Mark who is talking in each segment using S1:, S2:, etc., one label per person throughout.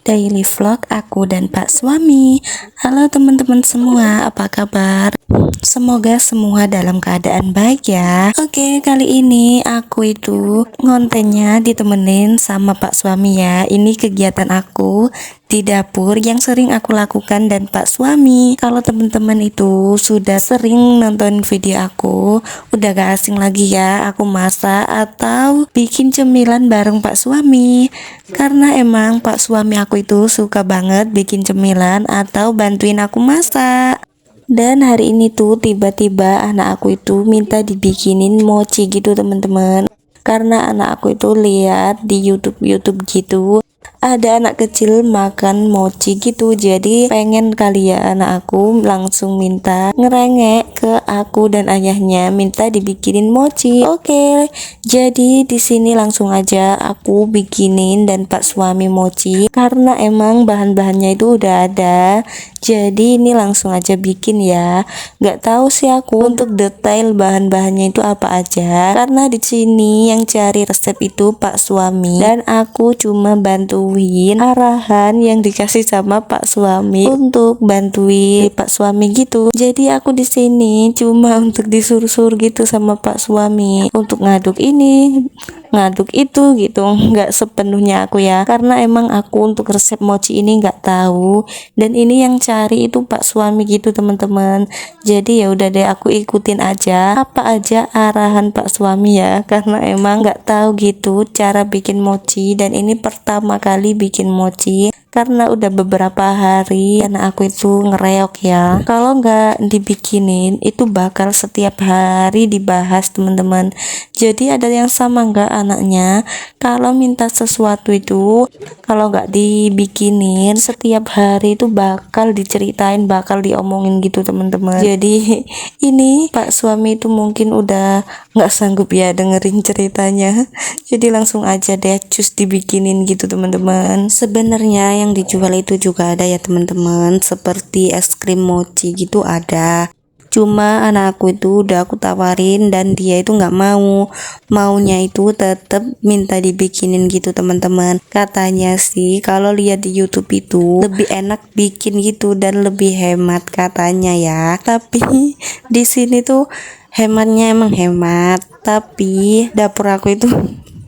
S1: daily vlog aku dan Pak Suami. Halo teman-teman semua, apa kabar? Semoga semua dalam keadaan baik ya. Oke, kali ini aku itu kontennya ditemenin sama Pak Suami ya. Ini kegiatan aku di dapur yang sering aku lakukan dan Pak Suami. Kalau teman-teman itu sudah sering nonton video aku, udah gak asing lagi ya aku masak atau bikin cemilan bareng Pak Suami. Karena emang Pak Suami aku itu suka banget bikin cemilan atau bantuin aku masak. Dan hari ini tuh tiba-tiba anak aku itu minta dibikinin mochi gitu teman-teman. Karena anak aku itu lihat di YouTube gitu, ada anak kecil makan mochi gitu, jadi pengen kali ya anak aku langsung minta ngerengek ke aku dan ayahnya minta dibikinin mochi. Oke, jadi di sini langsung aja aku bikinin dan Pak Suami mochi karena emang bahan-bahannya itu udah ada. Jadi ini langsung aja bikin ya. Gak tahu sih aku untuk detail bahan-bahannya itu apa aja, karena di sini yang cari resep itu Pak Suami dan aku cuma bantuin arahan yang dikasih sama Pak Suami untuk bantuin Pak Suami gitu. Jadi aku di sini cuma untuk disuruh-suruh gitu sama Pak Suami untuk ngaduk ini, ngaduk itu gitu. Nggak sepenuhnya aku ya, karena emang aku untuk resep mochi ini nggak tahu dan ini yang cari itu Pak Suami gitu teman-teman. Jadi ya udah deh aku ikutin aja apa aja arahan Pak Suami ya, karena emang nggak tahu gitu cara bikin mochi dan ini pertama kali bikin mochi karena udah beberapa hari karena aku itu ngereok ya. Kalau nggak dibikinin itu bakal setiap hari dibahas teman-teman. Jadi ada yang sama nggak anaknya kalau minta sesuatu itu kalau nggak dibikinin setiap hari itu bakal diceritain, bakal diomongin gitu teman-teman. Jadi ini Pak Suami itu mungkin udah nggak sanggup ya dengerin ceritanya, jadi langsung aja deh cus dibikinin gitu teman-teman. Sebenarnya yang dijual itu juga ada ya teman-teman, seperti es krim mochi gitu ada, cuma anak aku itu udah aku tawarin dan dia itu nggak mau, maunya itu tetap minta dibikinin gitu teman-teman. Katanya sih kalau lihat di YouTube itu lebih enak bikin gitu dan lebih hemat katanya ya. Tapi di sini tuh hematnya emang hemat, tapi dapur aku itu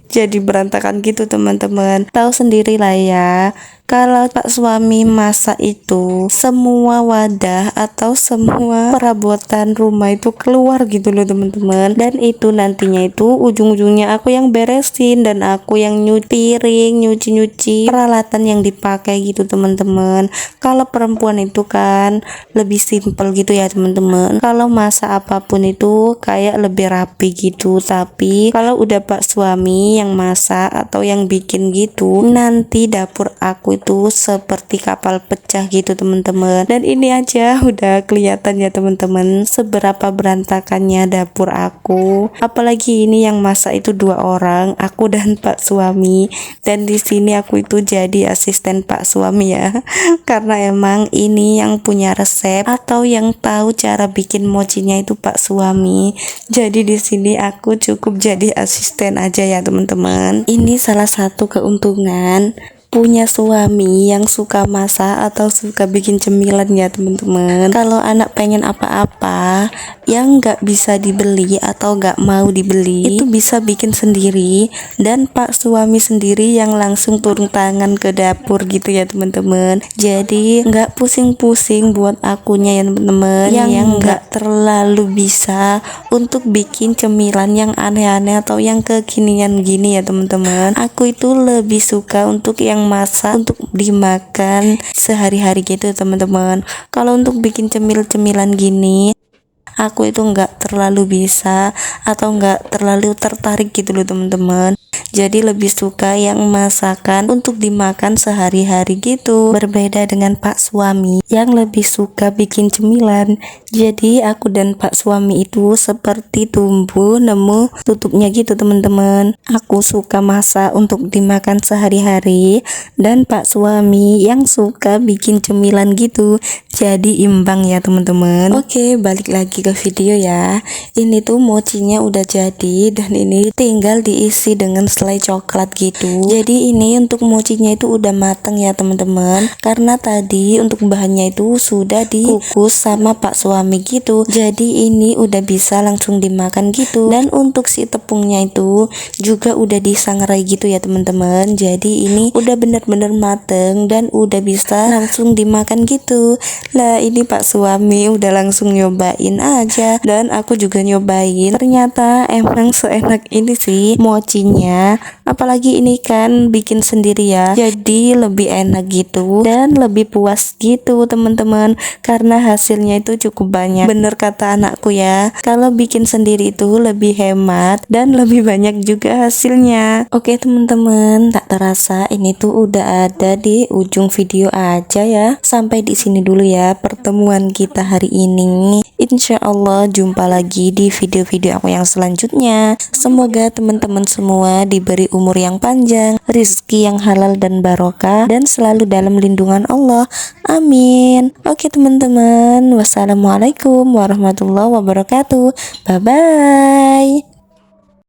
S1: jadi berantakan gitu teman-teman. Tahu sendiri lah ya, kalau Pak Suami masak itu semua wadah atau semua perabotan rumah itu keluar gitu loh teman-teman, dan itu nantinya itu ujung-ujungnya aku yang beresin dan aku yang nyuci piring, nyuci peralatan yang dipakai gitu teman-teman. Kalau perempuan itu kan lebih simpel gitu ya teman-teman, kalau masak apapun itu kayak lebih rapi gitu. Tapi kalau udah Pak Suami yang masak atau yang bikin gitu, nanti dapur aku itu seperti kapal pecah gitu teman-teman. Dan ini aja udah kelihatan ya teman-teman seberapa berantakannya dapur aku. Apalagi ini yang masak itu 2 orang, aku dan Pak Suami. Dan di sini aku itu jadi asisten Pak Suami ya. Karena emang ini yang punya resep atau yang tahu cara bikin mochinya itu Pak Suami. Jadi di sini aku cukup jadi asisten aja ya teman-teman. Ini salah satu keuntungan punya suami yang suka masak atau suka bikin cemilan ya teman-teman. Kalau anak pengen apa-apa yang nggak bisa dibeli atau nggak mau dibeli, itu bisa bikin sendiri dan Pak Suami sendiri yang langsung turun tangan ke dapur gitu ya teman-teman. Jadi nggak pusing-pusing buat akunya ya teman-teman yang nggak terlalu bisa untuk bikin cemilan yang aneh-aneh atau yang kekinian gini ya teman-teman. Aku itu lebih suka untuk yang masak untuk dimakan sehari-hari gitu teman-teman. Kalau untuk bikin cemil-cemilan gini aku itu nggak terlalu bisa atau nggak terlalu tertarik gitu loh teman-teman. Jadi lebih suka yang masakan untuk dimakan sehari-hari gitu. Berbeda dengan Pak Suami yang lebih suka bikin cemilan. Jadi aku dan Pak Suami itu seperti tumbuh nemu tutupnya gitu teman-teman. Aku suka masak untuk dimakan sehari-hari dan Pak Suami yang suka bikin cemilan gitu. Jadi imbang ya teman-teman. Oke, balik lagi ke video ya. Ini tuh mochinya udah jadi dan ini tinggal diisi dengan selai coklat gitu. Jadi ini untuk mochinya itu udah matang ya teman-teman, karena tadi untuk bahannya itu sudah dikukus sama Pak suami gitu. Jadi ini udah bisa langsung dimakan gitu. Dan untuk si tepungnya itu juga udah disangrai gitu ya teman-teman. Jadi ini udah bener-bener mateng dan udah bisa langsung dimakan gitu. Lah ini Pak suami udah langsung nyobain aja, dan aku juga nyobain. Ternyata emang seenak ini sih mochinya, apalagi ini kan bikin sendiri ya, jadi lebih enak gitu dan lebih puas gitu teman-teman, karena hasilnya itu cukup banyak. Bener kata anakku ya, kalau bikin sendiri itu lebih hemat dan lebih banyak juga hasilnya. Oke teman-teman, tak terasa ini tuh udah ada di ujung video aja ya. Sampai di sini dulu ya pertemuan kita hari ini. Insya Allah jumpa lagi di video-video aku yang selanjutnya. Semoga teman-teman semua diberi umur yang panjang, rizki yang halal dan barokah, dan selalu dalam lindungan Allah. Amin. Oke teman-teman, wassalamualaikum warahmatullahi wabarakatuh. Bye bye.